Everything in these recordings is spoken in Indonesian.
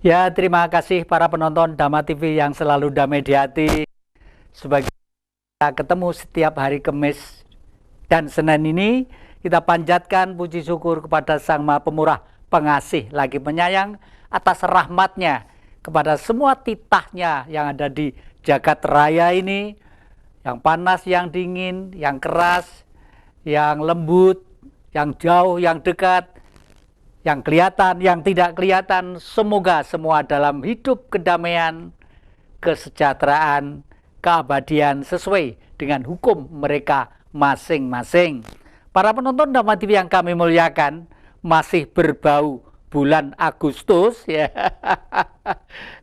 Ya, terima kasih para penonton Dhamma TV yang selalu damai di hati. Sebagai kita ketemu setiap hari Kamis dan Senin ini, kita panjatkan puji syukur kepada Sang Maha Pemurah, Pengasih lagi penyayang atas rahmatnya kepada semua titahnya yang ada di jagat raya ini, yang panas, yang dingin, yang keras, yang lembut, yang jauh, yang dekat, yang kelihatan, yang tidak kelihatan. Semoga semua dalam hidup kedamaian, kesejahteraan, keabadian sesuai dengan hukum mereka masing-masing. Para penonton Dhamma TV yang kami muliakan, masih berbau bulan Agustus ya.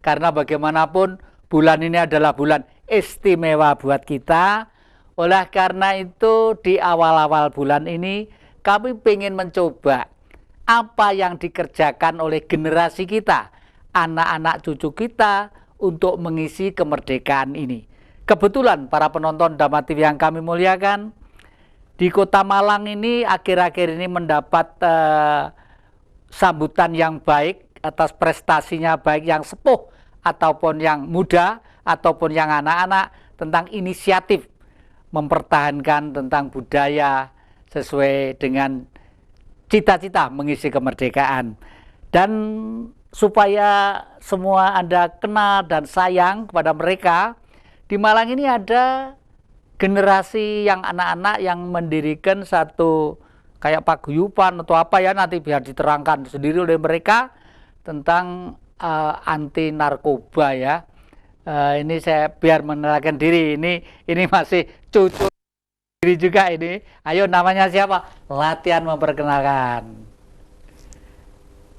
Karena bagaimanapun bulan ini adalah bulan istimewa buat kita. Oleh karena itu di awal-awal bulan ini kami ingin mencoba apa yang dikerjakan oleh generasi kita, anak-anak cucu kita untuk mengisi kemerdekaan ini. Kebetulan para penonton Dhamma TV yang kami muliakan, di Kota Malang ini akhir-akhir ini mendapat sambutan yang baik atas prestasinya, baik yang sepuh ataupun yang muda ataupun yang anak-anak, tentang inisiatif mempertahankan tentang budaya sesuai dengan cita-cita mengisi kemerdekaan. Dan supaya semua Anda kenal dan sayang kepada mereka, di Malang ini ada generasi yang anak-anak yang mendirikan satu kayak paguyuban atau apa ya, nanti biar diterangkan sendiri oleh mereka tentang anti narkoba ya. Ini saya biar mengenalkan diri, ini masih cucu diri juga ini. Ayo, namanya siapa? Latihan memperkenalkan.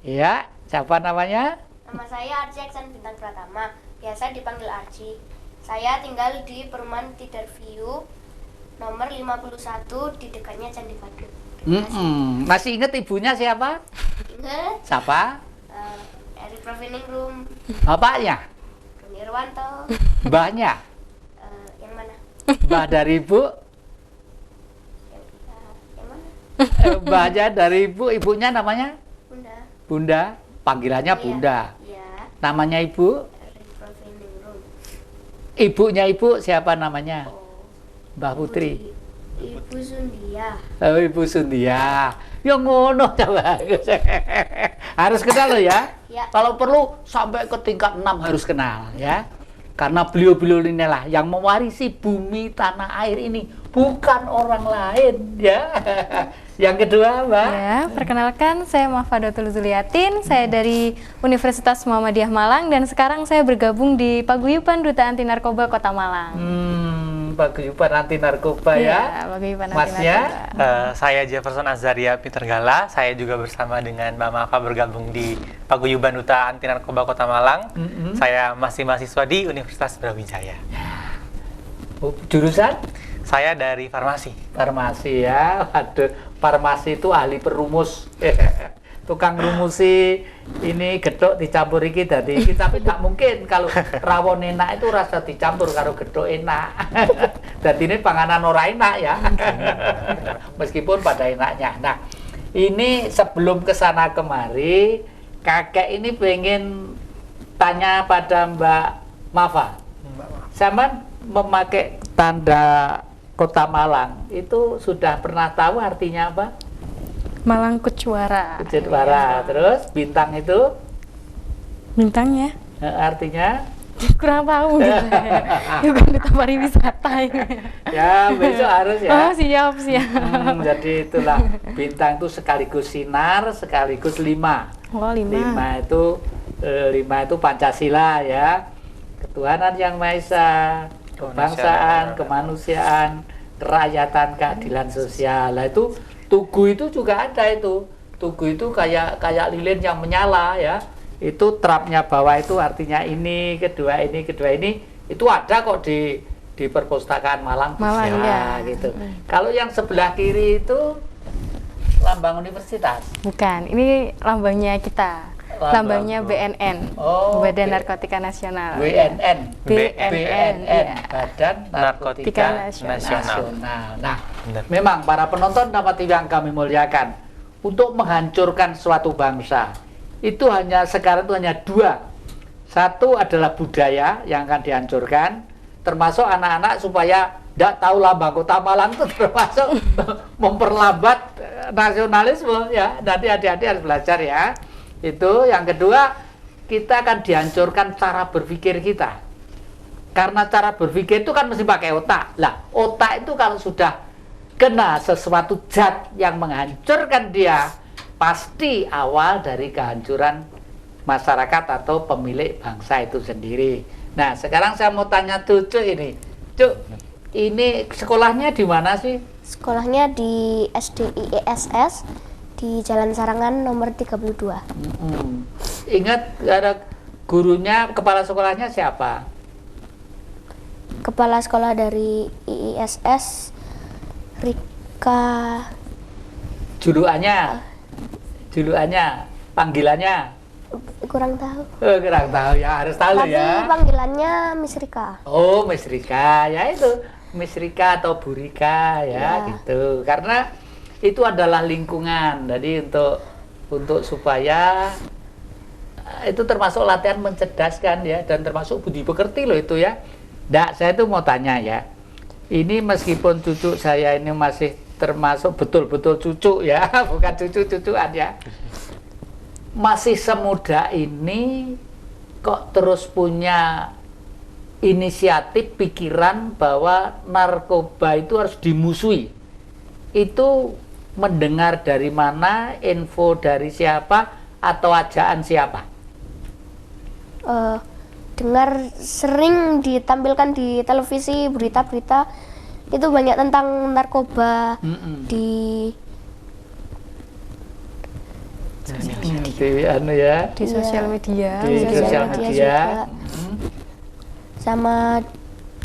Ya, siapa namanya? Nama saya Arci Aksan Bintang Pratama, biasa dipanggil Arci. Saya tinggal di Perumahan Tidarview nomor 51 di dekatnya Candi Badut. Masih ingat ibunya siapa? Ingat? Siapa? Eric Profining Room. Bapaknya? Roni Irwanto. Mbahnya? Yang mana? Mbah dari ibu? Yang mana? Mbahnya dari ibu, ibunya namanya? Bunda. Bunda, panggilannya Bunda. Iya. Namanya ibu? Eric Profining Room. Ibunya ibu siapa namanya? Oh. Mbah Putri. Ibu Sundia. Oh, Ibu Sundia. Ya ngono coba. Harus kenal loh ya. Ya. Kalau perlu sampai ke tingkat 6 harus kenal ya. Karena beliau-beliau inilah yang mewarisi bumi tanah air ini, bukan orang lain ya. Yang kedua, Mbak. Ya, perkenalkan saya Mahfadatul Zuliatin, saya dari Universitas Muhammadiyah Malang dan sekarang saya bergabung di Paguyuban Duta Anti Narkoba Kota Malang. Paguyuban anti narkoba ya. Paguyuban Anti Masnya? Narkoba. Saya Jefferson Azaria Petergala, saya juga bersama dengan Mbak Mafa bergabung di Paguyuban Duta Anti Narkoba Kota Malang. Saya masih mahasiswa di Universitas Brawijaya. Jurusan? Saya dari farmasi. Farmasi ya. Waduh, farmasi itu ahli perumus. Tukang rumusi ini gedok dicampur iki dadi iki, tapi gak mungkin kalau rawon enak itu rasa dicampur karo gedok enak. Dadi ini panganan ora enak ya. Meskipun pada enaknya. Nah, ini sebelum kesana kemari, kakek ini pengen tanya pada Mbak Mafa. Sama memakai tanda Kota Malang itu sudah pernah tahu artinya apa? Malang Kucuara. Kucuara. Terus bintang itu Bintangnya artinya kurang tahu. Bukan duta pariwisata ini. ya besok harus ya. Oh, siap. Jadi itulah, bintang itu sekaligus sinar, sekaligus 5. Oh, 5. 5 itu Pancasila ya. Ketuhanan Yang Maha Esa, kebangsaan, kemanusiaan, kerakyatan, keadilan sosial. Nah, itu Tugu itu juga ada itu. Tugu itu kayak lilin yang menyala ya. Itu trapnya bawah itu artinya ini, kedua ini. Itu ada kok di perpustakaan Malang ya. gitu. Kalau yang sebelah kiri itu lambang universitas. Bukan, ini lambangnya kita. Lambangnya BNN. Oh, Badan Narkotika Nasional. BNN. BNN, iya. Badan Narkotika Nasional. Nah, memang para penonton dapat yang kami muliakan, untuk menghancurkan suatu bangsa itu sekarang itu hanya 2 Satu adalah budaya yang akan dihancurkan, termasuk anak-anak supaya tidak tahu lambang Kota Malang itu termasuk memperlambat nasionalisme ya. Nanti adik-adik harus belajar ya. Itu yang kedua, kita akan dihancurkan cara berpikir kita. Karena cara berpikir itu kan mesti pakai otak. Lah, otak itu kalau sudah kena sesuatu zat yang menghancurkan dia, pasti awal dari kehancuran masyarakat atau pemilik bangsa itu sendiri. Nah, sekarang saya mau tanya tuh, Cuk ini. Cuk, ini sekolahnya di mana sih? Sekolahnya di SDIESS di Jalan Sarangan nomor 32. Ingat ada gurunya, kepala sekolahnya siapa? Kepala sekolah dari IISS Rika. Julukannya, panggilannya? Kurang tahu. Kurang tahu ya, harus tahu Tapi ya. panggilannya Miss Rika. Oh, Miss Rika, ya itu Miss Rika atau Bu Rika ya, Ya. gitu. Karena itu adalah lingkungan. Jadi untuk supaya itu termasuk latihan mencerdaskan ya, dan termasuk budi pekerti loh itu ya. Nggak, saya tuh mau tanya ya. Ini meskipun cucu saya ini masih termasuk betul-betul cucu ya, bukan cucu-cucuan ya. Masih semuda ini kok terus punya inisiatif pikiran bahwa narkoba itu harus dimusuhi. Itu mendengar dari mana, info dari siapa, atau ajaan siapa? Dengar sering ditampilkan di televisi berita-berita itu banyak tentang narkoba di Di anu ya, Di sosial media. di sosial sosial media media. juga. Sama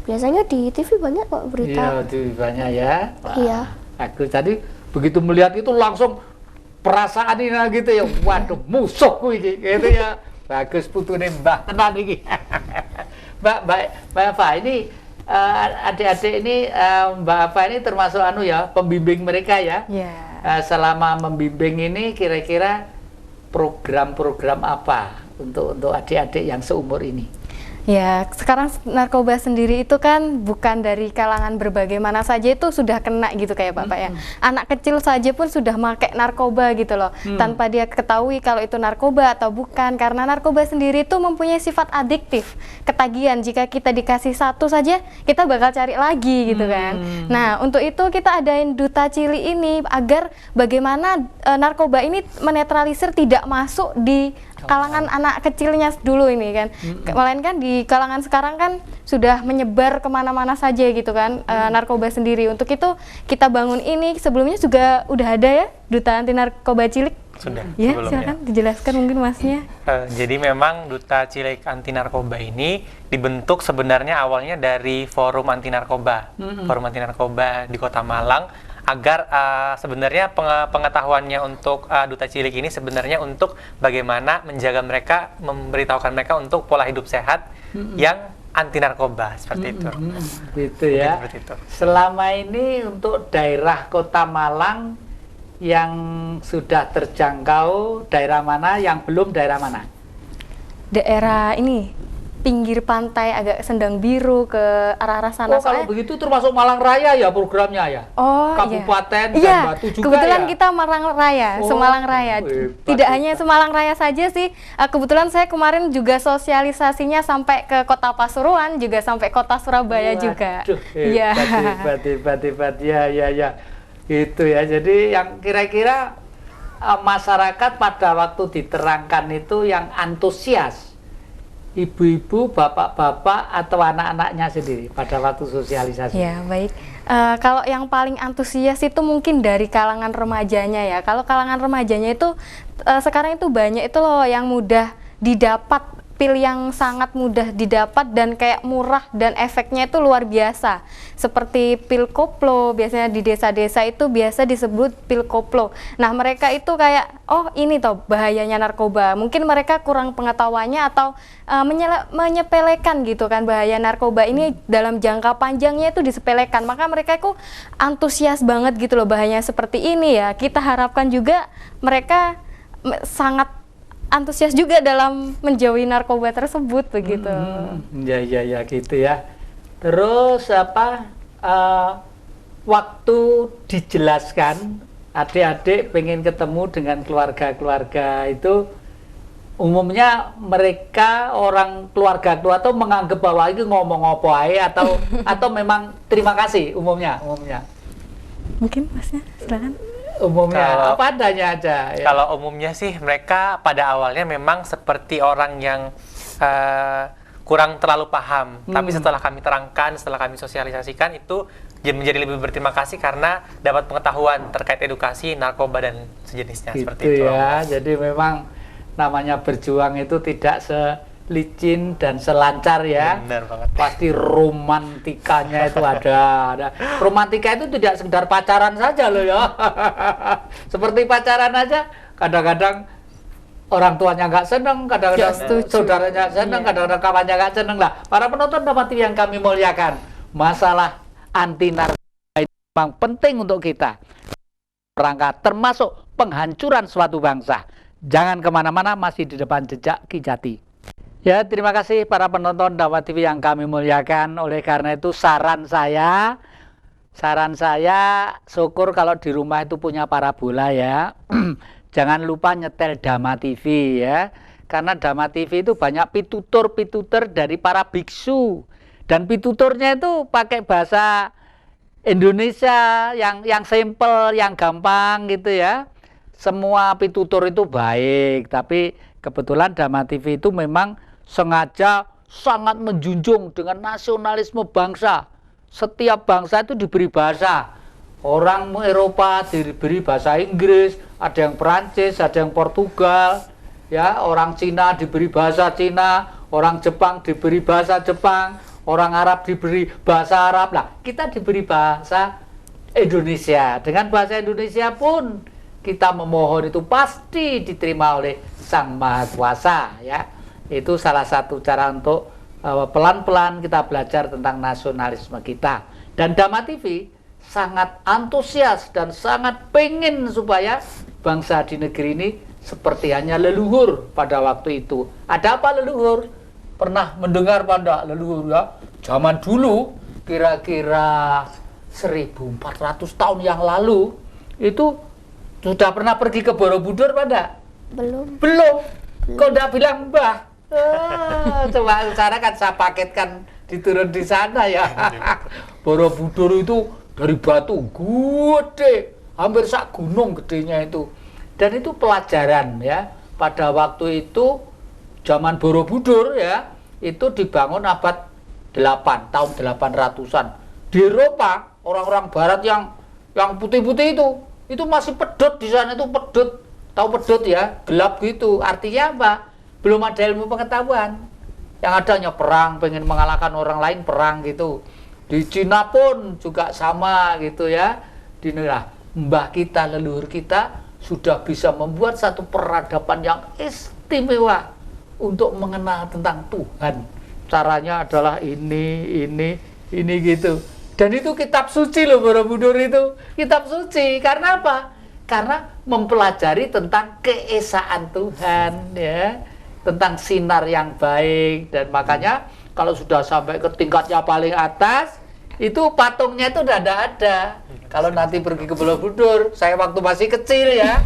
biasanya di TV banyak kok Iya, berita. itu banyak ya. Wah, Iya. Aku tadi begitu melihat itu langsung perasaan ini gitu ya. Waduh, musuhku ini gitu ya. Bagus putune Mbak tenan iki. Mbak Eva ini adik-adik ini Mbak Eva ini termasuk anu ya, pembimbing mereka ya. Ya. Selama membimbing ini kira-kira program-program apa untuk adik-adik yang seumur ini? Ya, sekarang narkoba sendiri itu kan bukan dari kalangan berbagai mana saja itu sudah kena gitu kayak Bapak ya. Anak kecil saja pun sudah pakai narkoba gitu loh, tanpa dia ketahui kalau itu narkoba atau bukan. Karena narkoba sendiri itu mempunyai sifat adiktif, ketagihan. Jika kita dikasih satu saja, kita bakal cari lagi gitu kan. Nah, untuk itu kita adain Duta Cili ini agar bagaimana narkoba ini menetralisir, tidak masuk di kalangan anak kecilnya dulu ini kan, melainkan di kalangan sekarang kan sudah menyebar kemana-mana saja gitu kan, narkoba sendiri. Untuk itu kita bangun ini, sebelumnya juga udah ada ya Duta Anti Narkoba Cilik. Sudah. Ya, sebelumnya. silakan dijelaskan mungkin Masnya. Jadi memang Duta Cilik Anti Narkoba ini dibentuk sebenarnya awalnya dari Forum Anti Narkoba, Forum Anti Narkoba di Kota Malang, agar sebenarnya pengetahuannya untuk Duta Cilik ini sebenarnya untuk bagaimana menjaga mereka, memberitahukan mereka untuk pola hidup sehat yang anti narkoba seperti itu. Gitu ya. Seperti itu. Selama ini untuk daerah Kota Malang yang sudah terjangkau daerah mana, yang belum daerah mana? Daerah ini pinggir pantai agak Sendang Biru ke arah-arah sana. Oh, kalau Soalnya- begitu termasuk Malang Raya ya programnya ya? Oh, Kabupaten dan iya. Batu juga Kebetulan ya? kita Malang Raya, Oh, Semalang Raya. hebat, Tidak hebat. hanya Semalang Raya saja sih. Kebetulan saya kemarin juga sosialisasinya sampai ke Kota Pasuruan, juga sampai Kota Surabaya juga. Waduh, Iya. hebat. Ya. Itu ya. Jadi yang kira-kira masyarakat pada waktu diterangkan itu yang antusias, ibu-ibu, bapak-bapak, atau anak-anaknya sendiri pada waktu sosialisasi? Ya, baik. Kalau yang paling antusias itu mungkin dari kalangan remajanya ya. Kalau kalangan remajanya itu sekarang itu banyak itu loh yang mudah didapat, pil yang sangat mudah didapat dan kayak murah dan efeknya itu luar biasa. Seperti pil koplo, biasanya di desa-desa itu biasa disebut pil koplo. Nah, mereka itu kayak, oh ini toh bahayanya narkoba. Mungkin mereka kurang pengetahuannya atau menyepelekan gitu kan bahaya narkoba ini dalam jangka panjangnya itu disepelekan. Maka mereka itu antusias banget gitu loh bahayanya seperti ini ya. Kita harapkan juga mereka sangat antusias juga dalam menjauhi narkoba tersebut begitu. Ya gitu ya. Terus waktu dijelaskan adik-adik pengen ketemu dengan keluarga-keluarga itu, umumnya mereka orang keluarga tua tuh menganggap bahwa itu ngomong apa aja atau memang terima kasih umumnya. Mungkin Masnya silakan. Umumnya apa adanya aja ya. Kalau umumnya sih mereka pada awalnya memang seperti orang yang kurang terlalu paham. Tapi setelah kami terangkan, setelah kami sosialisasikan, itu menjadi lebih berterima kasih karena dapat pengetahuan terkait edukasi narkoba dan sejenisnya. Gitu seperti itu ya. Jadi memang namanya berjuang itu tidak selicin dan selancar ya. Benar banget. Pasti romantikanya itu ada. Romantika itu tidak sekedar pacaran saja loh ya. Seperti pacaran aja, kadang-kadang orang tuanya nggak seneng, kadang-kadang saudaranya seneng, kadang-kadang kawannya nggak seneng lah. Para penonton Dhamma TV yang kami muliakan, masalah anti narkoba itu memang penting untuk kita. Rangka termasuk penghancuran suatu bangsa. Jangan kemana-mana, masih di depan jejak Ki Jati. Ya, terima kasih para penonton Dhamma TV yang kami muliakan. Oleh karena itu saran saya, syukur kalau di rumah itu punya parabola ya. Jangan lupa nyetel Dhamma TV ya. Karena Dhamma TV itu banyak pitutur dari para biksu. Dan pituturnya itu pakai bahasa Indonesia yang simple, yang gampang gitu ya. Semua pitutur itu baik, tapi kebetulan Dhamma TV itu memang sengaja sangat menjunjung dengan nasionalisme bangsa. Setiap bangsa itu diberi bahasa. Orang Eropa diberi bahasa Inggris, ada yang Perancis, ada yang Portugal, ya, orang Cina diberi bahasa Cina, orang Jepang diberi bahasa Jepang, orang Arab diberi bahasa Arab. Lah, kita diberi bahasa Indonesia. Dengan bahasa Indonesia pun kita memohon itu pasti diterima oleh Sang Maha Kuasa ya. Itu salah satu cara untuk pelan-pelan kita belajar tentang nasionalisme kita. Dan Dhamma TV sangat antusias dan sangat pengen supaya bangsa di negeri ini seperti hanya leluhur pada waktu itu. Ada apa leluhur? Pernah mendengar pada leluhur ya? Zaman dulu kira-kira 1400 tahun yang lalu itu sudah pernah pergi ke Borobudur pada? Belum. Kok udah bilang Mbah? Coba cara kan saya paketkan diturun di sana ya. Borobudur itu dari batu gede, hampir sak gunung gedenya itu. Dan itu pelajaran ya. Pada waktu itu zaman Borobudur ya, itu dibangun abad 8, tahun 800-an. Di Eropa, orang-orang barat yang putih-putih itu masih pedot di sana, itu pedot. Tahu pedot ya, gelap gitu. Artinya apa? Belum ada ilmu pengetahuan. Yang ada hanya perang, pengen mengalahkan orang lain perang gitu. Di Cina pun juga sama gitu ya. Di negara mbah kita, leluhur kita sudah bisa membuat satu peradaban yang istimewa untuk mengenal tentang Tuhan. Caranya adalah ini gitu. Dan itu kitab suci loh, Borobudur itu kitab suci. Karena apa? Karena mempelajari tentang keesaan Tuhan ya, tentang sinar yang baik. Dan makanya kalau sudah sampai ke tingkatnya paling atas, itu patungnya itu udah ada. Kalau nanti pergi ke Borobudur, saya waktu masih kecil ya,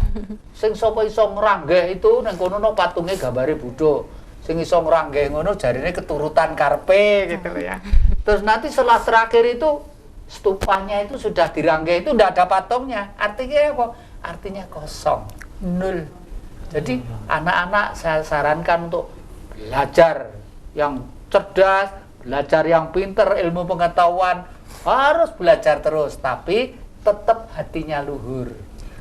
sing sapa iso ngranggeh itu nang kono no patungnya gambare Buddha. Sing iso ngranggeh ngono jarine keturutan karpe gitu ya. Terus nanti setelah terakhir itu stupanya itu sudah diranggeh, itu udah ada patungnya. Artinya apa? Artinya kosong, nol. Jadi anak-anak saya sarankan untuk belajar yang cerdas, belajar yang pinter, ilmu pengetahuan, harus belajar terus, tapi tetap hatinya luhur,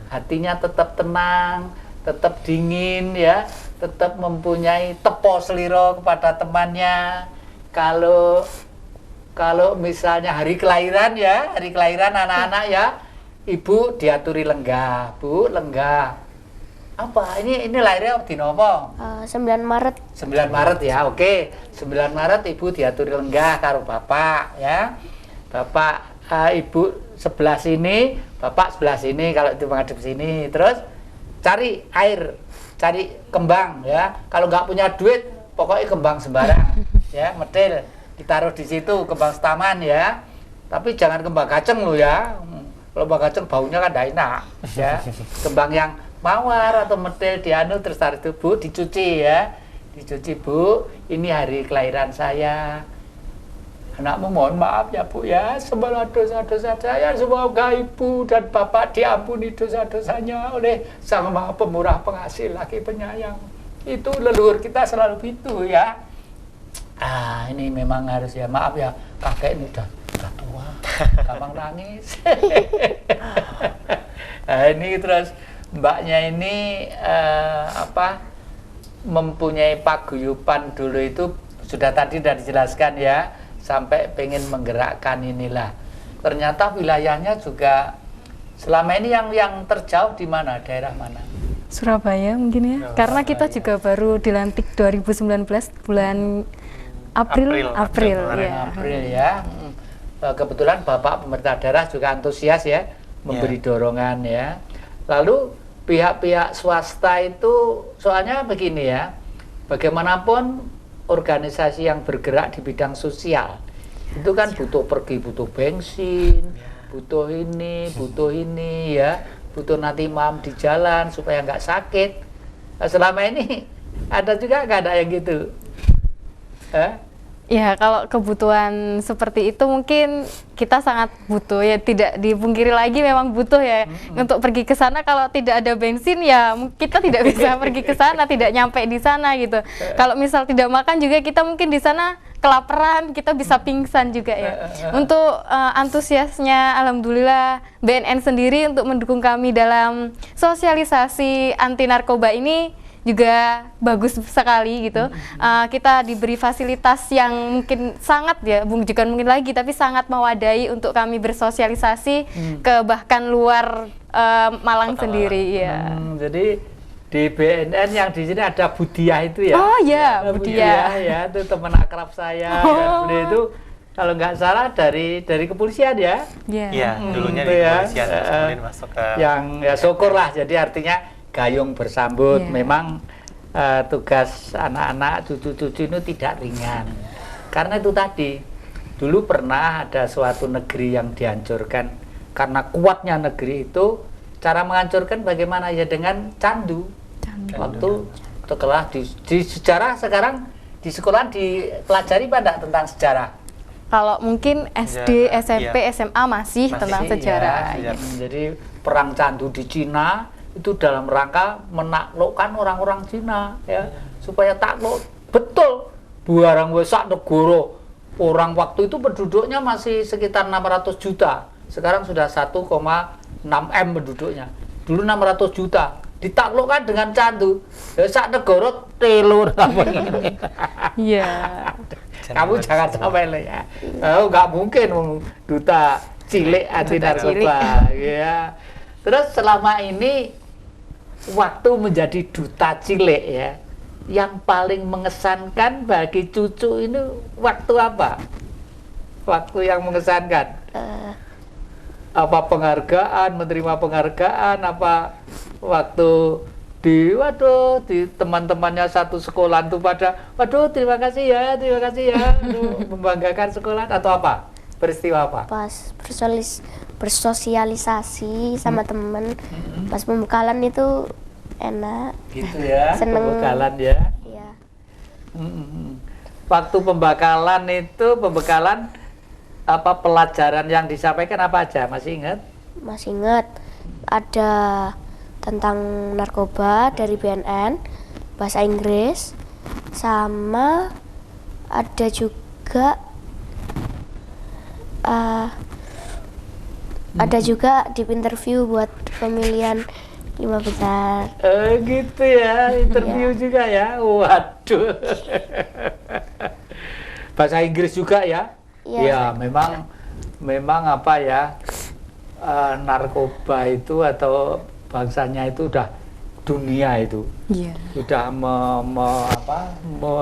hatinya tetap tenang, tetap dingin ya, tetap mempunyai tepo seliro kepada temannya. Kalau misalnya hari kelahiran ya, hari kelahiran anak-anak ya, ibu diaturi lenggah, Bu, lenggah. Apa? Ini lahirnya di nopo? 9 Maret. 9 Maret ya, oke. 9 Maret ibu diaturi lenggah karo bapak ya. Bapak, ibu sebelah sini, bapak sebelah sini kalau itu menghadap sini. Terus cari air cari kembang ya. Kalau nggak punya duit, pokoknya kembang sembarang ya, medel ditaruh di situ, kembang setaman ya. Tapi jangan kembang kacang lo ya. Kalau kembang kacang baunya kan tidak enak ya. Kembang yang mawar atau medel dianu terus taruh itu, Bu, dicuci ya. Dicuci, Bu, ini hari kelahiran saya. Anakmu mohon maaf ya, Bu ya, segala dosa-dosa saya, semoga Ibu dan Bapak diampuni dosa-dosanya oleh Sang Maha Pemurah Pengasih Lagi Penyayang. Itu leluhur kita selalu gitu ya. Ini memang harus ya, maaf ya, kakek ini udah tua, gampang nangis. Ini terus mbaknya ini mempunyai paguyuban dulu itu sudah tadi dijelaskan ya, sampai pengen menggerakkan inilah. Ternyata wilayahnya juga selama ini yang terjauh di mana, daerah mana? Surabaya mungkin ya. Karena kita juga baru dilantik 2019 bulan April ya. April ya. Kebetulan Bapak pemerintah daerah juga antusias ya, memberi dorongan ya. Lalu pihak-pihak swasta itu soalnya begini ya, bagaimanapun organisasi yang bergerak di bidang sosial itu kan butuh bensin, butuh ini ya, butuh nanti malam di jalan supaya nggak sakit. Nah, selama ini ada juga nggak ada yang gitu? Ya, kalau kebutuhan seperti itu mungkin kita sangat butuh ya, tidak dipungkiri lagi memang butuh ya untuk pergi ke sana. Kalau tidak ada bensin ya kita tidak bisa pergi ke sana, tidak nyampe di sana gitu. Kalau misal tidak makan juga kita mungkin di sana kelaparan, kita bisa pingsan juga ya. Untuk antusiasnya alhamdulillah BNN sendiri untuk mendukung kami dalam sosialisasi anti narkoba ini juga bagus sekali gitu. Kita diberi fasilitas yang mungkin sangat ya, bukan mungkin lagi tapi sangat mewadai untuk kami bersosialisasi ke bahkan luar Malang sendiri ya. Jadi di BNN yang di sini ada Budiah itu ya. Oh ya, Budiah ya, itu teman akrab saya. Ya, beliau itu kalau nggak salah dari kepolisian ya. Iya, dulunya di kepolisian kemudian masuk ke yang ya syukurlah, jadi artinya gayung bersambut. Memang tugas anak-anak cucu-cucu itu tidak ringan, karena itu tadi dulu pernah ada suatu negeri yang dihancurkan karena kuatnya negeri itu. Cara menghancurkan bagaimana ya, dengan candu. Waktu setelah di sejarah, sekarang di sekolah dipelajari pada tentang sejarah. Kalau mungkin SD, SMP, SMA masih tentang sejarah. Jadi perang candu di Cina itu dalam rangka menaklukkan orang-orang Cina ya, supaya takluk betul barang wesak negoro. Orang waktu itu penduduknya masih sekitar 600 juta, sekarang sudah 1,6 M penduduknya. Dulu 600 juta ditaklukkan dengan candu. Sak negoro telur. Iya. Kamu jangan sampai ya. Nggak mungkin duta cilik anti narkoba ya. Terus selama ini waktu menjadi duta cilik ya, yang paling mengesankan bagi cucu ini waktu apa? Waktu yang mengesankan? Apa penghargaan, menerima penghargaan, apa waktu di teman-temannya satu sekolah itu pada terima kasih ya membanggakan sekolah, atau apa? Peristiwa apa? Pas bersosialisasi sama temen, pas pembekalan itu enak. Gitu ya, seneng. pembekalan ya. Iya. Waktu pembekalan apa pelajaran yang disampaikan apa aja, masih ingat? Masih ingat, ada tentang narkoba dari BNN, bahasa Inggris, sama ada juga di interview buat pemilihan 5 besar. Gitu ya, interview juga ya. Waduh. Bahasa Inggris juga ya? Iya. Ya, memang apa ya, narkoba itu atau bangsanya itu udah dunia itu. Iya. Sudah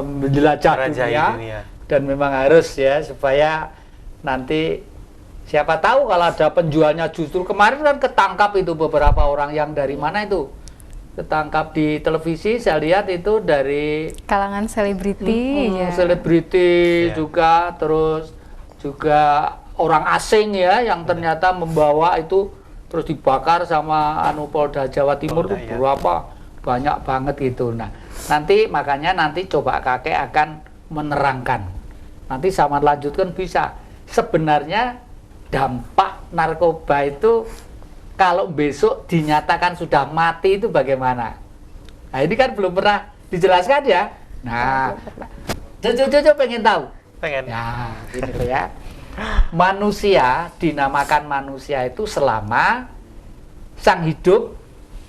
menjelajah dunia. Dan memang harus ya, supaya nanti siapa tahu kalau ada penjualnya. Justru kemarin kan ketangkap itu beberapa orang yang dari mana itu, ketangkap di televisi, saya lihat itu dari Kalangan selebriti ya. selebriti Ya. juga, terus juga orang asing ya yang ternyata membawa itu terus dibakar sama Polda Jawa Timur Polda, tuh ya. berapa banyak banget gitu. Nah, makanya nanti coba kakek akan menerangkan. Nanti sama lanjutkan bisa. Sebenarnya dampak narkoba itu kalau besok dinyatakan sudah mati itu bagaimana? Nah, ini kan belum pernah dijelaskan ya. Nah, Jojo pengen tahu. Pengen. Ya, ini loh ya. Manusia dinamakan manusia itu selama sang hidup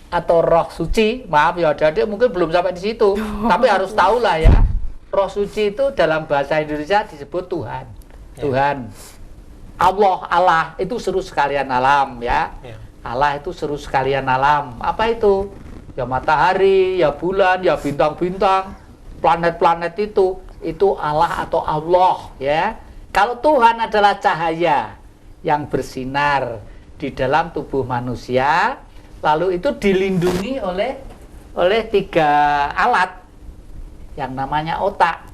atau roh suci, maaf ya adik mungkin belum sampai di situ, tapi harus tahu lah ya. Roh suci itu dalam bahasa Indonesia disebut Tuhan. Ya. Tuhan. Allah itu seluruh sekalian alam ya. Ya. Allah itu seluruh sekalian alam. Apa itu? Ya matahari, ya bulan, ya bintang-bintang, planet-planet itu Allah atau Allah ya. Kalau Tuhan adalah cahaya yang bersinar di dalam tubuh manusia, lalu itu dilindungi oleh 3 alat yang namanya otak.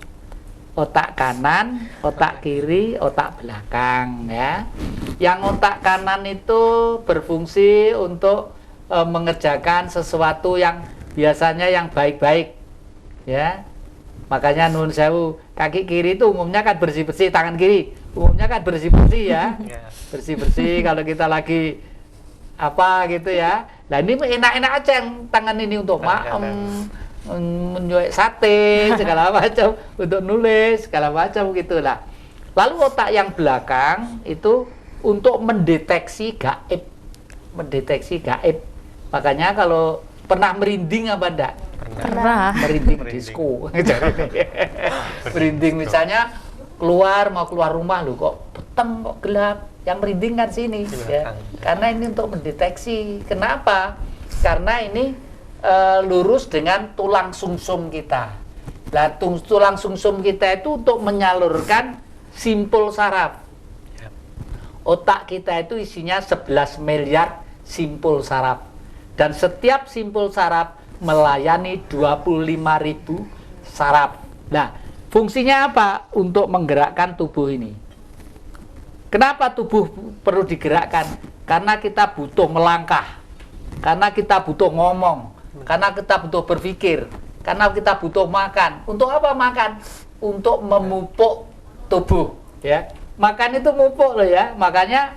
Otak kanan, otak kiri, otak belakang ya. Yang otak kanan itu berfungsi untuk mengerjakan sesuatu yang biasanya yang baik-baik ya. Makanya nun sewu, kaki kiri itu umumnya kan bersih-bersih, tangan kiri umumnya kan bersih-bersih ya. Ya. Bersih-bersih kalau kita lagi apa gitu ya. Nah ini enak-enak aja yang tangan ini untuk menyuek sate segala macam, untuk nulis segala macam gitulah. Lalu otak yang belakang itu untuk mendeteksi gaib. Makanya kalau pernah merinding apa enggak? Pernah. Merinding Merinding. disco. Merinding misalnya mau keluar rumah loh kok peteng kok gelap. Yang merinding kan sini Di ya. belakang. Karena ini untuk mendeteksi. Kenapa? Karena ini lurus dengan tulang sumsum kita. Nah, tulang sumsum kita itu untuk menyalurkan simpul saraf. Ya. Otak kita itu isinya 11 miliar simpul saraf. Dan setiap simpul saraf melayani 25.000 saraf. Nah, fungsinya apa? Untuk menggerakkan tubuh ini. Kenapa tubuh perlu digerakkan? Karena kita butuh melangkah. Karena kita butuh ngomong. Karena kita butuh berpikir. Karena kita butuh makan. Untuk apa makan? Untuk memupuk tubuh, ya. Makan itu mupuk loh ya. Makanya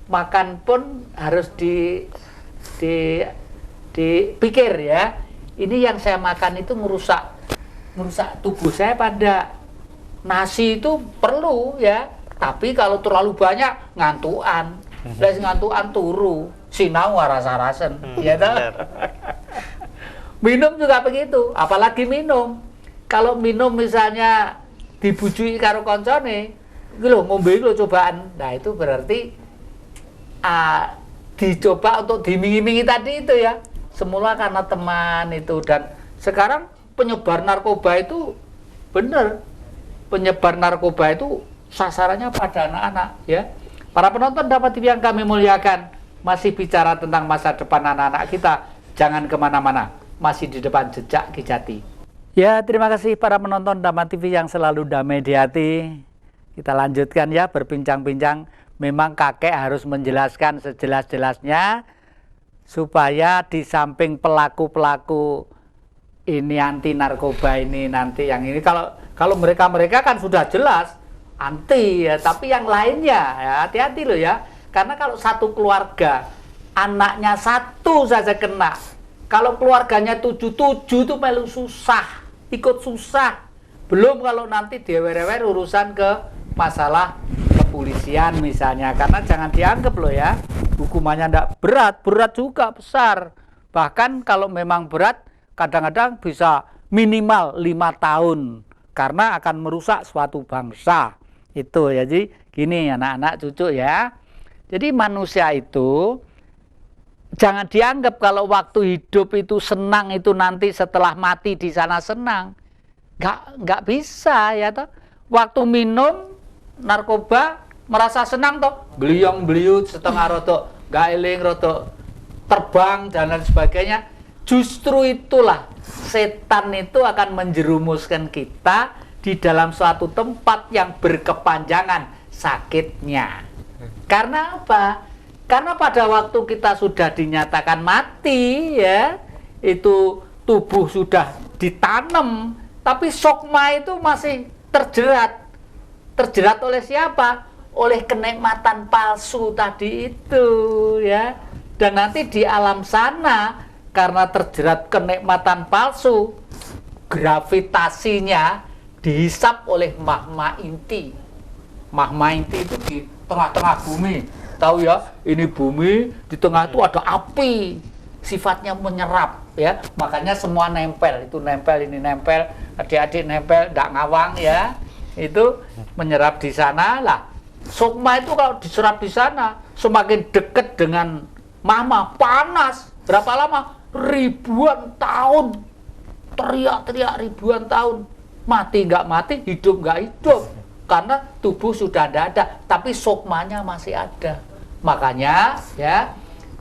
makan pun harus dipikir ya. Ini yang saya makan itu merusak tubuh saya pada nasi itu perlu ya. Tapi kalau terlalu banyak ngantuan. Les ngantuan turu, sinau rasa-rasen. Ya toh? Benar. Minum juga begitu, apalagi minum. Kalau minum misalnya dibujui karo koncone, iki lho ngombe iki lho cobaan. Nah, itu berarti dicoba untuk dimingi-mingi tadi itu ya. Semula karena teman itu, dan sekarang penyebar narkoba itu benar. Penyebar narkoba itu sasarannya pada anak-anak ya. Para penonton Dhamma TV yang kami muliakan, masih bicara tentang masa depan anak-anak kita. Jangan kemana-mana, masih di depan Jejak Ki Jati. Ya, terima kasih para penonton Dhamma TV yang selalu damai di hati. Kita lanjutkan ya berbincang-bincang. Memang kakek harus menjelaskan sejelas-jelasnya supaya di samping pelaku-pelaku ini anti narkoba ini nanti yang ini kalau mereka kan sudah jelas anti ya, tapi yang lainnya ya hati-hati loh ya, karena kalau satu keluarga anaknya satu saja kena, kalau keluarganya 7 itu melu susah, ikut susah, belum kalau nanti dewer-dewer urusan ke masalah kepolisian misalnya, karena jangan dianggap loh ya hukumannya tidak berat juga besar, bahkan kalau memang berat kadang-kadang bisa minimal 5 tahun karena akan merusak suatu bangsa. Itu ya, jadi gini anak-anak cucu ya. Jadi manusia itu jangan dianggap kalau waktu hidup itu senang, itu nanti setelah mati di sana senang. Nggak bisa ya toh. Waktu minum narkoba merasa senang toh, beliung-beliut setengah rotok, nggak eling rotok, terbang dan lain sebagainya. justru itulah setan itu akan menjerumuskan kita di dalam suatu tempat yang berkepanjangan sakitnya. Karena apa? Karena pada waktu kita sudah dinyatakan mati ya, itu tubuh sudah ditanam, tapi sukma itu masih terjerat. Terjerat oleh siapa? Oleh kenikmatan palsu tadi itu ya. Dan nanti di alam sana karena terjerat kenikmatan palsu, gravitasinya dihisap oleh magma inti. Magma inti itu di tengah-tengah bumi. Tahu ya, ini bumi, di tengah itu ada api. Sifatnya menyerap ya. Makanya semua nempel, itu nempel, ini nempel, adik-adik nempel, ndak ngawang ya. Itu menyerap di sana lah. Sukma itu kalau diserap di sana semakin dekat dengan magma panas. Berapa lama? Ribuan tahun. Teriak-teriak ribuan tahun. Mati nggak mati, hidup nggak hidup. Karena tubuh sudah tidak ada, tapi sukmanya masih ada. Makanya ya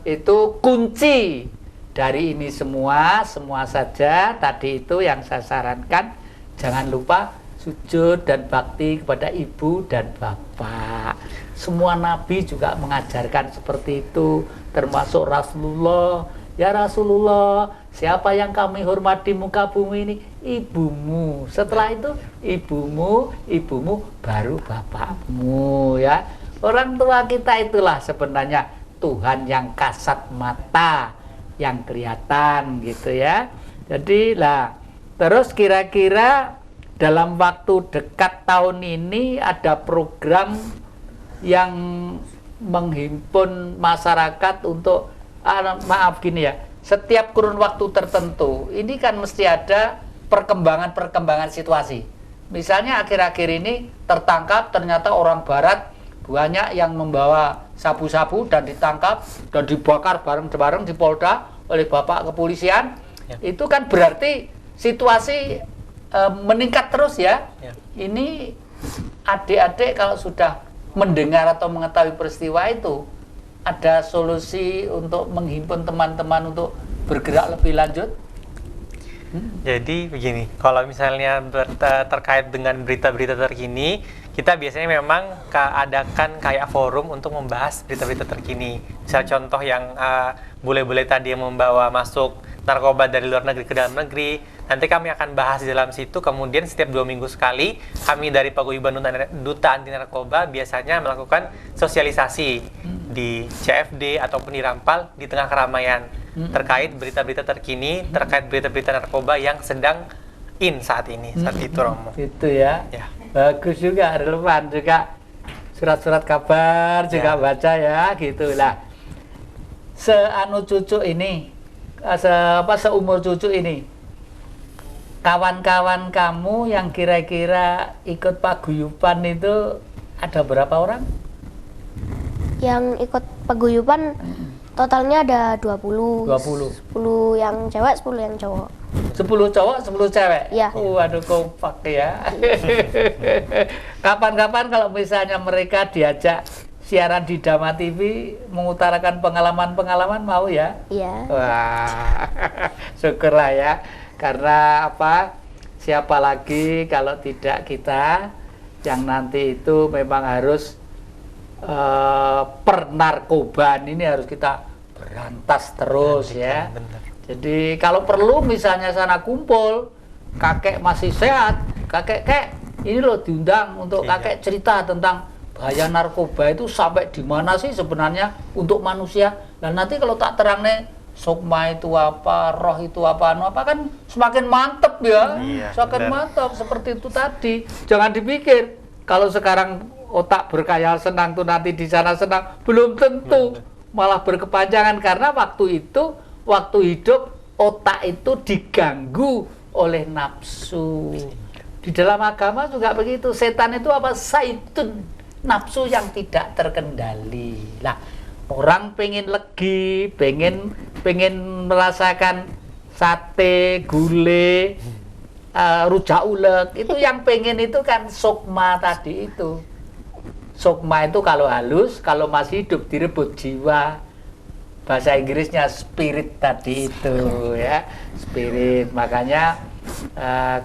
itu kunci dari ini semua saja tadi itu yang saya sarankan. Jangan lupa sujud dan bakti kepada ibu dan bapak. Semua nabi juga mengajarkan seperti itu, termasuk Rasulullah. Ya Rasulullah, siapa yang kami hormat di muka bumi ini? Ibumu. Setelah itu ibumu baru bapakmu ya. Orang tua kita itulah sebenarnya Tuhan yang kasat mata, yang kelihatan gitu ya. Jadi lah, terus kira-kira dalam waktu dekat tahun ini ada program yang menghimpun masyarakat untuk maaf gini ya, setiap kurun waktu tertentu ini kan mesti ada perkembangan situasi. Misalnya akhir-akhir ini tertangkap ternyata orang barat banyak yang membawa sabu-sabu dan ditangkap dan dibakar bareng-bareng di Polda oleh Bapak Kepolisian ya. Itu kan berarti situasi meningkat terus ya. Ini adik-adik kalau sudah mendengar atau mengetahui peristiwa itu, ada solusi untuk menghimpun teman-teman untuk bergerak lebih lanjut? Jadi begini, kalau misalnya terkait dengan berita-berita terkini, kita biasanya memang adakan kayak forum untuk membahas berita-berita terkini. Misal contoh yang bule-bule tadi yang membawa masuk narkoba dari luar negeri ke dalam negeri, nanti kami akan bahas di dalam situ. Kemudian setiap 2 minggu sekali kami dari Paguyuban Duta Anti Narkoba biasanya melakukan sosialisasi di CFD ataupun di Rampal di tengah keramaian terkait berita-berita terkini, terkait berita-berita narkoba yang sedang in saat ini. Saat itu Romo. Itu ya. Bagus juga, relevan juga. Surat-surat kabar juga baca ya, gitulah. Seanu cucu ini, seumur cucu ini, kawan-kawan kamu yang kira-kira ikut paguyuban itu ada berapa orang? Yang ikut paguyuban totalnya ada 20. 10 yang cewek, 10 yang cowok. 10 cowok, 10 cewek? Iya. Waduh, kompak ya. Kapan-kapan kalau misalnya mereka diajak siaran di Dama TV mengutarakan pengalaman-pengalaman, mau ya? Iya. Wah, syukurlah ya. Karena apa? Siapa lagi kalau tidak kita yang nanti itu memang harus pernarkobaan ini harus kita berantas terus ya. Benar. Jadi kalau perlu misalnya sana kumpul, kakek masih sehat, kakek ini loh diundang untuk kakek cerita tentang bahaya narkoba itu sampai di mana sih sebenarnya untuk manusia. Dan nanti kalau tak terang nih, sukma itu apa, roh itu apa, apa kan semakin mantep ya, semakin mantap seperti itu tadi. Jangan dipikir kalau sekarang otak berkhayal senang tuh nanti di sana senang, belum tentu, malah berkepanjangan karena waktu hidup otak itu diganggu oleh nafsu. Di dalam agama juga begitu. Setan itu apa? Saitun, nafsu yang tidak terkendali. Lah, orang pengen legi, pengen merasakan sate, gulai, rujak ulek. Itu yang pengen itu kan sukma tadi itu. Sukma itu kalau halus, kalau masih hidup direbut jiwa. bahasa Inggrisnya spirit tadi itu ya, spirit. Makanya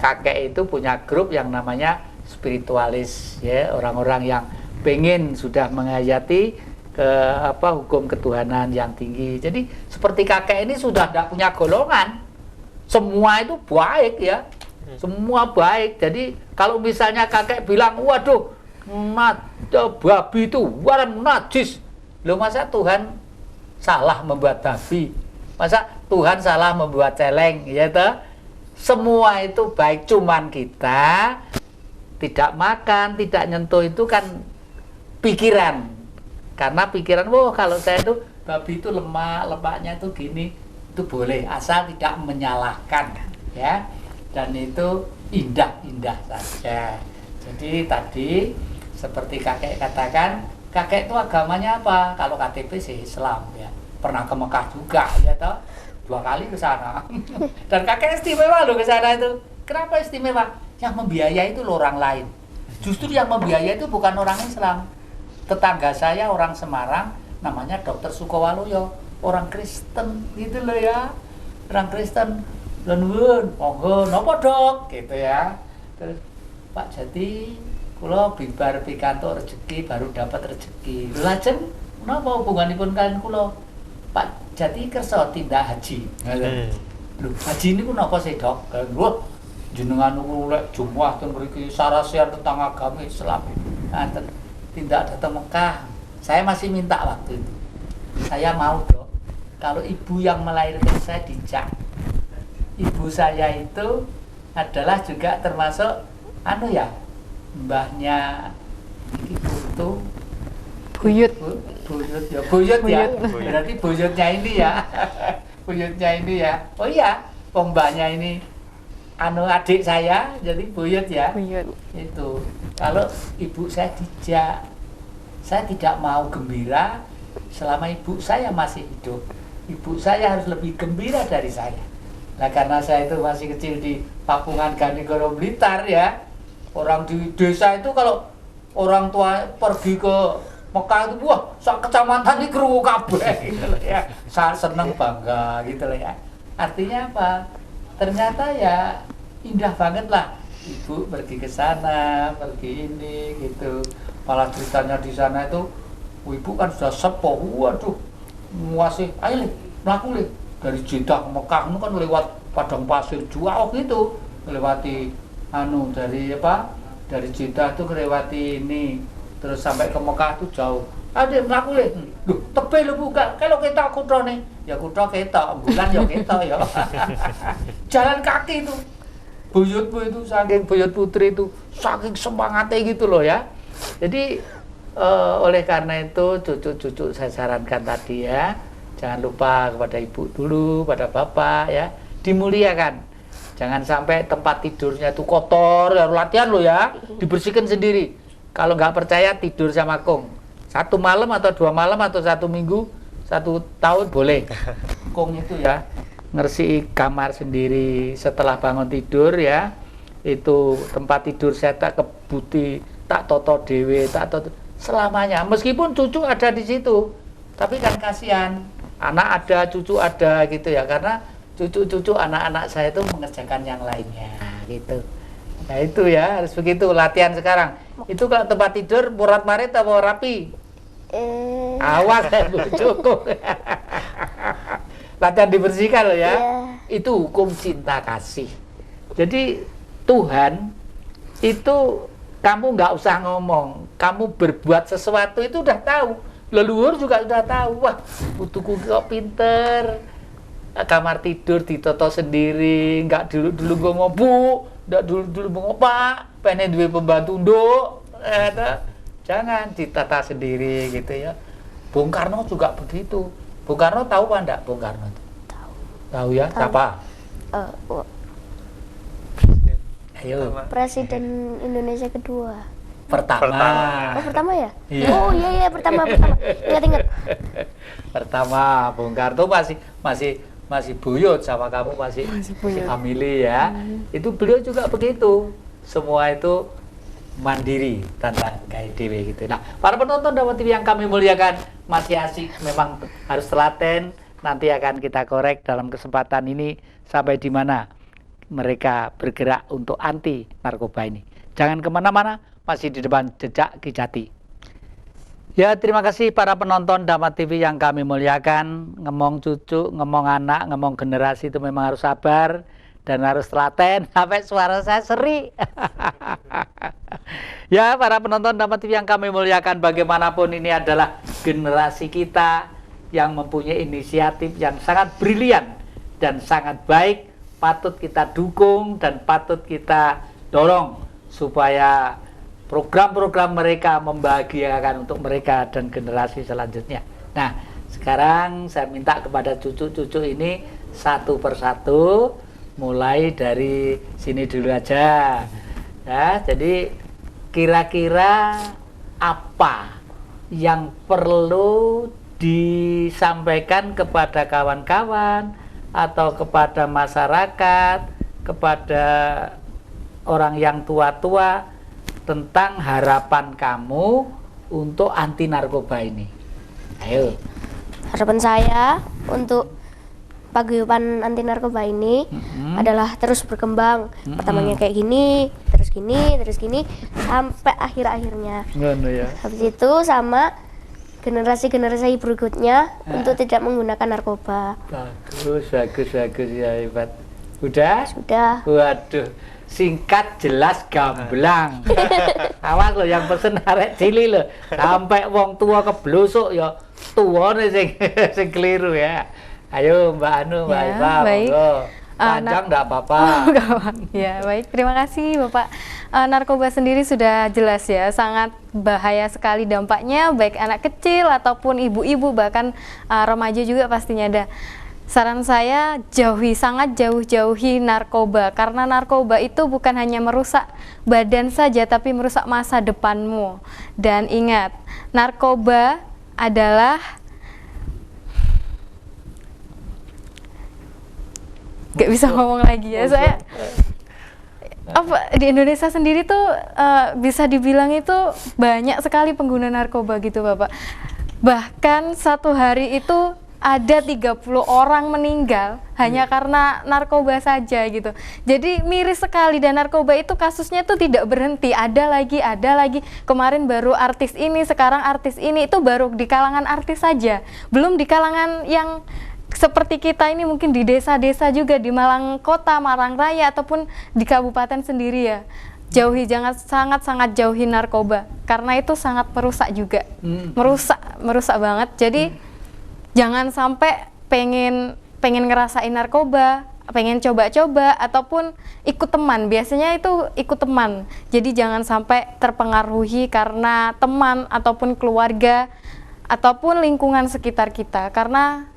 kakek itu punya grup yang namanya spiritualis ya, orang-orang yang pengen sudah menghayati ke hukum ketuhanan yang tinggi. Jadi seperti kakek ini sudah tidak punya golongan, semua itu baik ya, semua baik. Jadi kalau misalnya kakek bilang, waduh, babi itu waram najis, loh masa Tuhan salah membuat babi? Masa Tuhan salah membuat celeng? Ya toh? Semua itu baik, cuman kita tidak makan, tidak nyentuh itu kan pikiran. Karena pikiran, kalau saya itu babi itu lemaknya itu gini, itu boleh asal tidak menyalahkan ya. Dan itu indah-indah saja. Jadi tadi seperti kakek katakan, kakek itu agamanya apa? Kalau KTP sih Islam ya. Pernah ke Mekah juga ya toh, 2 kali ke sana. Dan kakek istimewa loh ke sana itu. Kenapa istimewa? Yang membiayai itu loh orang lain. Justru yang membiayai itu bukan orang Islam. Tetangga saya orang Semarang, namanya Dr. Sukowaluyo, orang Kristen gitu loh ya. Orang Kristen. Nuwun, monggo napa Dok gitu ya. Terus Pak Jati, kula bibar pikantuk rezeki baru dapat rezeki. Lajeng menapa hubunganipun kalian kula? Pak Jati kersa tindak haji. Lho, haji niku napa sih, Dok? Wah, jenengan niku lek Jumat ten mriki sarasian tentang agama Islam. Nanten tindak datang Mekah. Saya masih minta waktu itu. Saya mau, Dok. Kalau ibu yang melahirkan saya dijak. Ibu saya itu adalah juga termasuk mbahnya itu Buyut. Buyut ya. Berarti buyutnya ini ya. Buyutnya ini ya. Oh iya, mbahnya ini adik saya, jadi buyut ya. Buyut. Itu. Kalau ibu saya dijak, saya tidak mau gembira selama ibu saya masih hidup. Ibu saya harus lebih gembira dari saya. Nah, karena saya itu masih kecil di Papungan Ganigoro Blitar ya. Orang di desa itu kalau orang tua pergi ke Mekah itu, wah, sak kecamatan ini kru kabeh gitu loh ya. Saya seneng bangga gitu loh ya. Artinya apa? Ternyata ya indah banget lah. Ibu pergi ke sana, pergi ini gitu. Malah ceritanya di sana itu, ibu kan sudah sepuh, waduh, masih, ayo melaku le. Dari Jeddah ke Mekah itu kan lewat padang pasir jauh gitu, melewati dari Jeddah itu melewati ini, terus sampai ke Mekah itu jauh. Ada melaku le, loh tebe lu buka, kalau kita kutro nih, ya kutro kita, bulan ya kita ya. Jalan kaki itu, buyutmu itu saking buyut putri itu, saking semangatnya gitu loh ya. Jadi oleh karena itu cucu-cucu saya sarankan tadi ya. Jangan lupa kepada ibu dulu, pada bapak ya, dimuliakan. Jangan sampai tempat tidurnya itu kotor, ya, latihan lo ya, dibersihkan sendiri. Kalau nggak percaya tidur sama kong, 1 malam atau 2 malam atau 1 minggu, 1 tahun boleh. Kong itu ya, ngersih kamar sendiri setelah bangun tidur ya. Itu tempat tidur saya tak kebuti, tak toto dewe, tak toto selamanya. Meskipun cucu ada di situ, tapi kan kasihan. Anak ada, cucu ada gitu ya, karena cucu-cucu anak-anak saya itu mengerjakan yang lainnya gitu. Nah itu ya, harus begitu latihan sekarang. Itu kalau tempat tidur murat marit atau rapi? Awas cukup. Latihan dibersihkan loh ya. Itu hukum cinta kasih. Jadi Tuhan itu kamu nggak usah ngomong, kamu berbuat sesuatu itu udah tahu. Leluhur juga sudah tahu, wah putuku kok pinter, kamar tidur ditoto sendiri, nggak dulu ngomong bu, nggak dulu ngomong pak, pengen duwe pembantu nduk, jangan ditata sendiri gitu ya. Bung Karno juga begitu. Bung Karno tahu apa enggak Bung Karno? Tahu ya? Siapa? Ayo. Presiden Indonesia kedua. Pertama. Oh, pertama ya? Iya. Oh iya pertama. Ingat. Pertama Bung Karno masih buyut sama kamu, masih family ya. Itu beliau juga begitu. Semua itu mandiri tanpa gawe dhewe gitu. Nah, para penonton Dama TV yang kami muliakan, masih asik, memang harus telaten. Nanti akan kita korek dalam kesempatan ini sampai di mana mereka bergerak untuk anti narkoba ini. Jangan kemana-mana, masih di depan Jejak Kijati. Ya, terima kasih para penonton Dama TV yang kami muliakan. Ngomong cucu, ngomong anak, ngomong generasi itu memang harus sabar dan harus telaten sampai suara saya seri. Ya, para penonton Dama TV yang kami muliakan, bagaimanapun ini adalah generasi kita yang mempunyai inisiatif yang sangat brilian dan sangat baik, patut kita dukung dan patut kita dorong supaya program-program mereka membahagiakan untuk mereka dan generasi selanjutnya. Nah, sekarang saya minta kepada cucu-cucu ini satu persatu, mulai dari sini dulu aja. Ya, jadi kira-kira apa yang perlu disampaikan kepada kawan-kawan atau kepada masyarakat, kepada orang yang tua-tua tentang harapan kamu untuk anti narkoba ini? Ayo. Harapan saya untuk paguyuban anti narkoba ini adalah terus berkembang. Pertamanya kayak gini, terus gini sampai akhir-akhirnya. Ngono ya. Habis itu sama generasi-generasi berikutnya untuk tidak menggunakan narkoba. Bagus ya, hebat. Udah? Sudah. Waduh, singkat, jelas, gamblang. Awas lo yang pesen arek cili lo, sampai wong tua keblosok ya tuane sing keliru ya. Ayo Mbak Anu, Mbak Ya, Iva, baik. monggo. Panjang enggak apa-apa. Ya, baik. Terima kasih Bapak. Narkoba sendiri sudah jelas ya, sangat bahaya sekali dampaknya, baik anak kecil ataupun ibu-ibu, bahkan remaja juga pastinya ada. Saran saya sangat jauhi narkoba, karena narkoba itu bukan hanya merusak badan saja, tapi merusak masa depanmu. Dan ingat, narkoba adalah gak bisa ngomong lagi ya saya. Apa di Indonesia sendiri tuh bisa dibilang itu banyak sekali pengguna narkoba gitu Bapak. Bahkan satu hari itu ada 30 orang meninggal hanya karena narkoba saja gitu. Jadi miris sekali, dan narkoba itu kasusnya tuh tidak berhenti, ada lagi. Kemarin baru artis ini, sekarang artis ini, itu baru di kalangan artis saja. Belum di kalangan yang seperti kita ini, mungkin di desa-desa juga, di Malang Kota, Malang Raya, ataupun di kabupaten sendiri ya. Jangan sangat jauhi narkoba, karena itu sangat merusak juga. Merusak banget. Jadi jangan sampai pengen ngerasain narkoba, pengen coba-coba, ataupun ikut teman. Biasanya itu ikut teman. Jadi jangan sampai terpengaruhi karena teman ataupun keluarga ataupun lingkungan sekitar kita, karena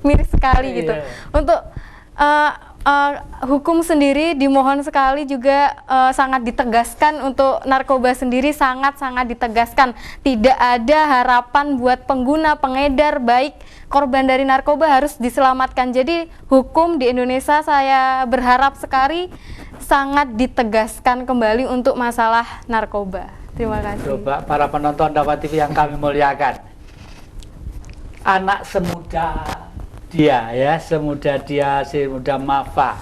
miris sekali gitu. Untuk hukum sendiri dimohon sekali juga sangat ditegaskan untuk narkoba sendiri, sangat ditegaskan. Tidak ada harapan buat pengguna, pengedar, baik korban dari narkoba harus diselamatkan. Jadi hukum di Indonesia saya berharap sekali sangat ditegaskan kembali untuk masalah narkoba. Terima kasih. Coba para penonton Dama TV yang kami muliakan, anak semuda semuda Mafa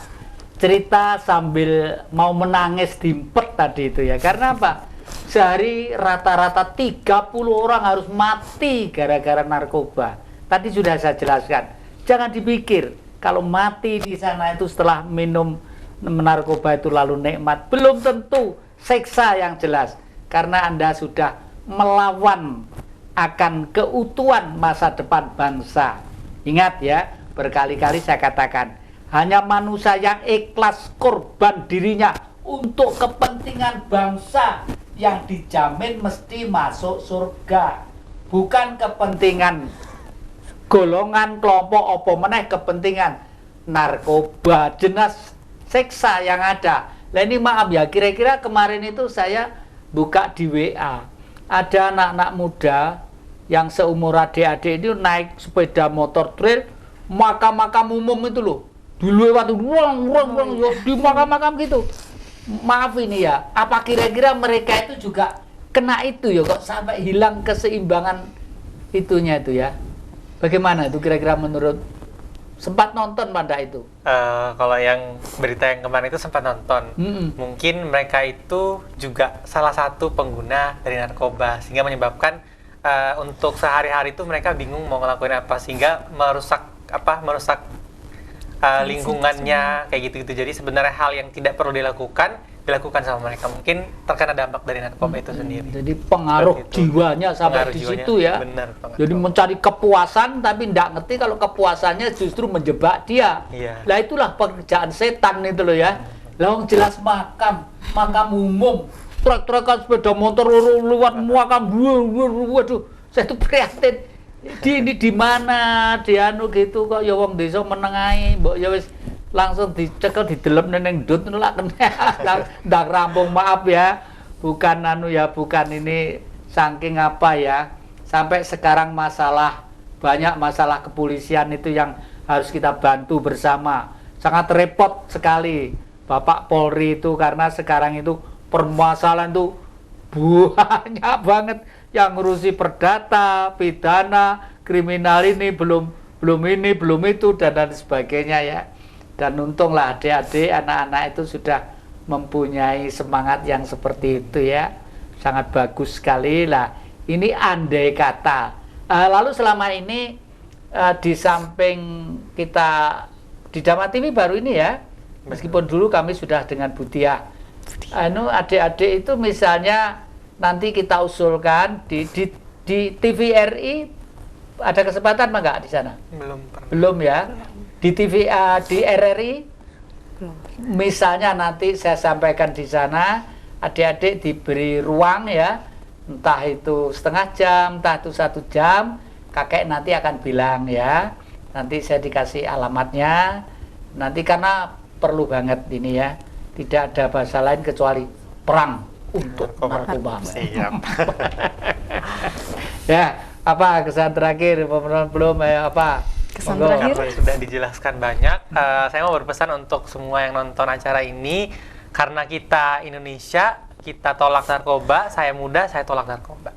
cerita sambil mau menangis dimpet tadi itu ya. Karena apa? Sehari rata-rata 30 orang harus mati gara-gara narkoba. Tadi sudah saya jelaskan. Jangan dipikir kalau mati di sana itu setelah minum narkoba itu lalu nikmat. Belum tentu, siksa yang jelas. Karena Anda sudah melawan akan keutuhan masa depan bangsa. Ingat ya, berkali-kali saya katakan, hanya manusia yang ikhlas korban dirinya untuk kepentingan bangsa yang dijamin mesti masuk surga. Bukan kepentingan golongan, kelompok, apa meneh kepentingan narkoba, jenis siksa yang ada. Nah ini maaf ya, kira-kira kemarin itu saya buka di WA, ada anak-anak muda yang seumur adik-adik itu naik sepeda motor trail, makam-makam umum itu loh, dilewati, di makam-makam gitu. maaf ini ya, apa kira-kira mereka itu juga kena itu ya, kok sampai hilang keseimbangan itunya itu ya? Bagaimana itu kira-kira menurut, sempat nonton pada itu? Kalau yang berita yang kemarin itu sempat nonton, mungkin mereka itu juga salah satu pengguna dari narkoba, sehingga menyebabkan untuk sehari-hari itu mereka bingung mau ngelakuin apa, sehingga merusak lingkungannya kayak gitu-gitu. Jadi sebenarnya hal yang tidak perlu dilakukan sama mereka, mungkin terkena dampak dari narkoba itu sendiri. Jadi pengaruh jiwanya sampai di situ ya. Benar, jadi mencari kepuasan tapi tidak ngerti kalau kepuasannya justru menjebak dia. Iya. Lah itulah pekerjaan setan itu loh ya. Lah jelas makam umum, truk-trukan sepeda motor lewat makam, waduh, saya tuh prihatin. Ini di mana dianu gitu kok ya wong desa menengahi, mbok ya wis langsung dicekel didelep neneng dut nolak kena ndak rampung, maaf ya, bukan anu ya, bukan ini saking apa ya, sampai sekarang banyak masalah kepolisian itu yang harus kita bantu bersama, sangat repot sekali Bapak Polri itu, karena sekarang itu permasalahan itu banyak banget yang ngurusi perdata, pidana, kriminal ini belum itu dan sebagainya ya. Dan untunglah adik-adik, anak-anak itu sudah mempunyai semangat yang seperti itu ya, sangat bagus sekali lah. Ini andai kata. Lalu selama ini di samping kita di Dama TV baru ini ya, meskipun dulu kami sudah dengan Budiah. Adik-adik itu misalnya nanti kita usulkan di TVRI ada kesempatan enggak di sana? Belum ya. Di di RRI misalnya nanti saya sampaikan di sana, adik-adik diberi ruang ya, entah itu setengah jam, entah itu 1 jam, kakek nanti akan bilang ya, nanti saya dikasih alamatnya, nanti karena perlu banget ini ya, tidak ada bahasa lain kecuali perang untuk narkoba. Siap. Ya, apa kesan terakhir belum ya, apa? Kesan Monggo. terakhir? Karena sudah dijelaskan banyak, saya mau berpesan untuk semua yang nonton acara ini, karena kita Indonesia, kita tolak narkoba, saya muda, saya tolak narkoba.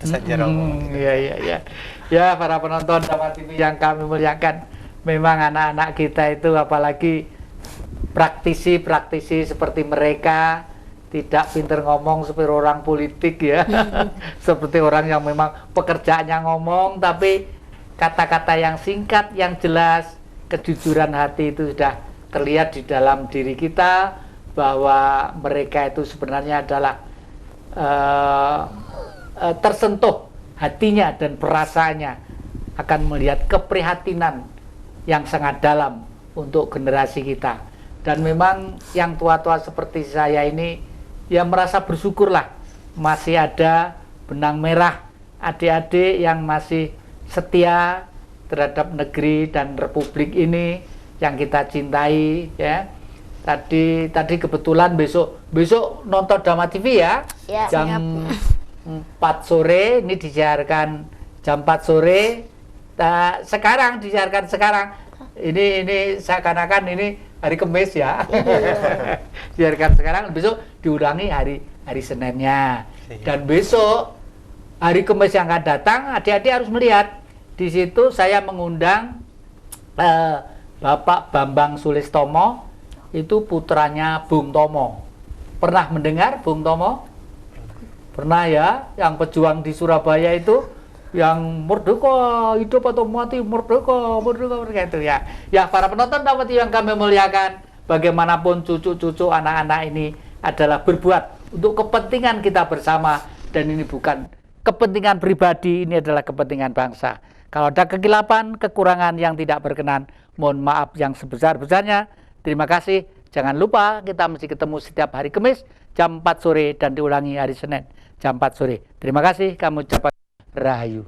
Itu saja, Romo. Iya. Ya, para penonton Dama TV yang kami muliakan, memang anak-anak kita itu apalagi praktisi seperti mereka, tidak pinter ngomong seperti orang politik ya, seperti orang yang memang pekerjaannya ngomong, tapi kata-kata yang singkat, yang jelas, kejujuran hati itu sudah terlihat di dalam diri kita, bahwa mereka itu sebenarnya adalah tersentuh hatinya dan perasaannya akan melihat keprihatinan yang sangat dalam untuk generasi kita. Dan memang yang tua-tua seperti saya ini ya merasa bersyukurlah masih ada benang merah adik-adik yang masih setia terhadap negeri dan republik ini yang kita cintai ya. Tadi kebetulan besok nonton Dama TV ya, Ya, jam 4 sore ini disiarkan jam 4 sore. Nah, sekarang disiarkan sekarang. Ini seakan-akan ini hari Kamis ya. Disiarkan sekarang, besok diulangi hari Seninnya. Dan besok hari Kamis yang akan datang, adik-adik harus melihat. Di situ saya mengundang Bapak Bambang Sulistomo, itu putranya Bung Tomo. Pernah mendengar Bung Tomo? Pernah ya, yang pejuang di Surabaya itu, yang merdeka, hidup atau mati, merdeka itu ya. Ya, para penonton Dama TV yang kami muliakan, bagaimanapun cucu-cucu anak-anak ini adalah berbuat untuk kepentingan kita bersama, dan ini bukan kepentingan pribadi, ini adalah kepentingan bangsa. Kalau ada kekilapan, kekurangan yang tidak berkenan, mohon maaf yang sebesar-besarnya. Terima kasih. Jangan lupa kita mesti ketemu setiap hari Kamis jam 4 sore dan diulangi hari Senin jam 4 sore. Terima kasih, kami ucapkan rahayu.